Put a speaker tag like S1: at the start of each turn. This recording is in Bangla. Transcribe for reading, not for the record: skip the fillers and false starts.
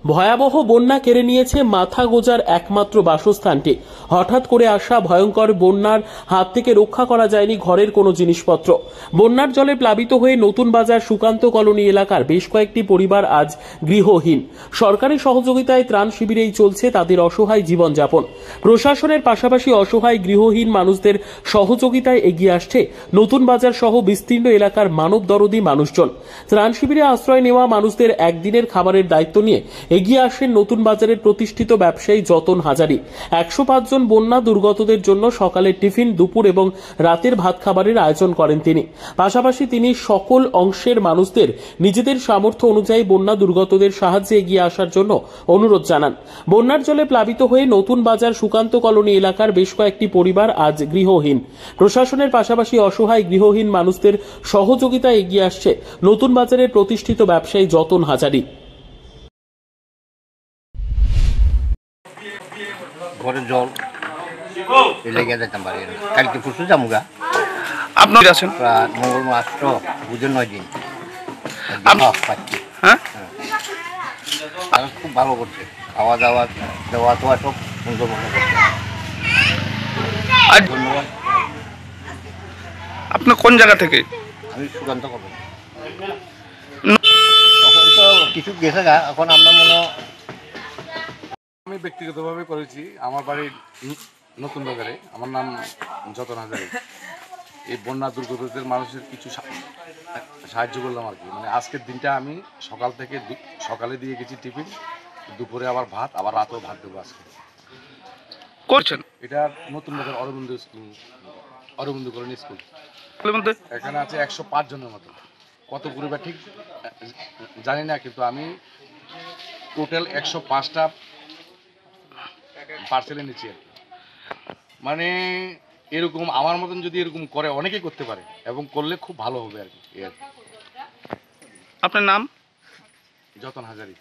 S1: ভয়াবহ বন্যা কেড়ে নিয়েছে মাথা গোজার একমাত্র বাসস্থানটি। হঠাৎ করে আসা ভয়ঙ্কর বন্যার হাত থেকে রক্ষা করা যায়নি ঘরের কোনো জিনিসপত্র। বন্যার জলে প্লাবিত হয়ে নতুন বাজার সুকান্ত কলোনি এলাকার বেশ কয়েকটি পরিবার আজ গৃহহীন। সরকারি সহযোগিতায় ত্রাণ শিবিরেই চলছে তাদের অসহায় জীবনযাপন। প্রশাসনের পাশাপাশি অসহায় গৃহহীন মানুষদের সহযোগিতায় এগিয়ে আসছে নতুন বাজার সহ বিস্তীর্ণ এলাকার মানব দরদী মানুষজন। ত্রাণ শিবিরে আশ্রয় নেওয়া মানুষদের একদিনের খাবারের দায়িত্ব নিয়ে এগিয়ে আসেন নতুন বাজারের প্রতিষ্ঠিত ব্যবসায়ী যতন হাজারি। 105 জন বন্যা দুর্গতদের জন্য সকালের টিফিন, দুপুর এবং রাতের ভাত খাবারের আয়োজন করেন তিনি। পাশাপাশি তিনি সকল অংশের মানুষদের নিজেদের সামর্থ্য অনুযায়ী বন্যা দুর্গতদের সাহায্যে এগিয়ে আসার জন্য অনুরোধ জানান। বন্যার জলে প্লাবিত হয়ে নতুন বাজার সুকান্ত কলোনি এলাকার বেশ কয়েকটি পরিবার আজ গৃহহীন। প্রশাসনের পাশাপাশি অসহায় গৃহহীন মানুষদের সহযোগিতায় এগিয়ে আসছে নতুন বাজারের প্রতিষ্ঠিত ব্যবসায়ী যতন হাজারি।
S2: ঘরে জল লেগে যেতাম পারি কালকে পরশু যামুগা।
S3: আপনার আছেন
S2: প্রায় মঙ্গল মাস তো বুঝে 9 দিন পাচ্ছি।
S3: হ্যাঁ,
S2: আর খুব ভালো করছে, খাওয়া দাওয়া দেওয়া তোয়া সব সুন্দর মতো করছে। ধন্যবাদ।
S3: আপনি কোন জায়গা থেকে?
S2: আমি সুকান্ত করবো। তখন তো কিছু গেছে গা, এখন আমরা মনে
S4: আমি ব্যক্তিগতভাবে করেছি। আমার বাড়ি নতুন বাজারে। আমার নাম যতন হাজারি। এই বন্যা দুর্গতদের মানুষের কিছু সাহায্য করলাম আর কি। মানে আজকের দিনটা আমি সকাল থেকে সকালে দিয়ে গেছি টিফিন, দুপুরে আবার ভাত, আবার রাতেও ভাত দেবো আজকে।
S3: করছেন
S4: এটা নতুন বাজার অরবিন্দ কলোনি স্কুল। এখানে আছে 105 জনের মতো। কত পরিবার ঠিক জানি না, কিন্তু আমি টোটাল 105টা পার্সেলে নিচ্ছি আর কি। মানে এরকম আমার মতন যদি এরকম করে অনেকেই করতে পারে, এবং করলে খুব ভালো হবে আর কি।
S3: আপনার নাম?
S4: যতন হাজারি।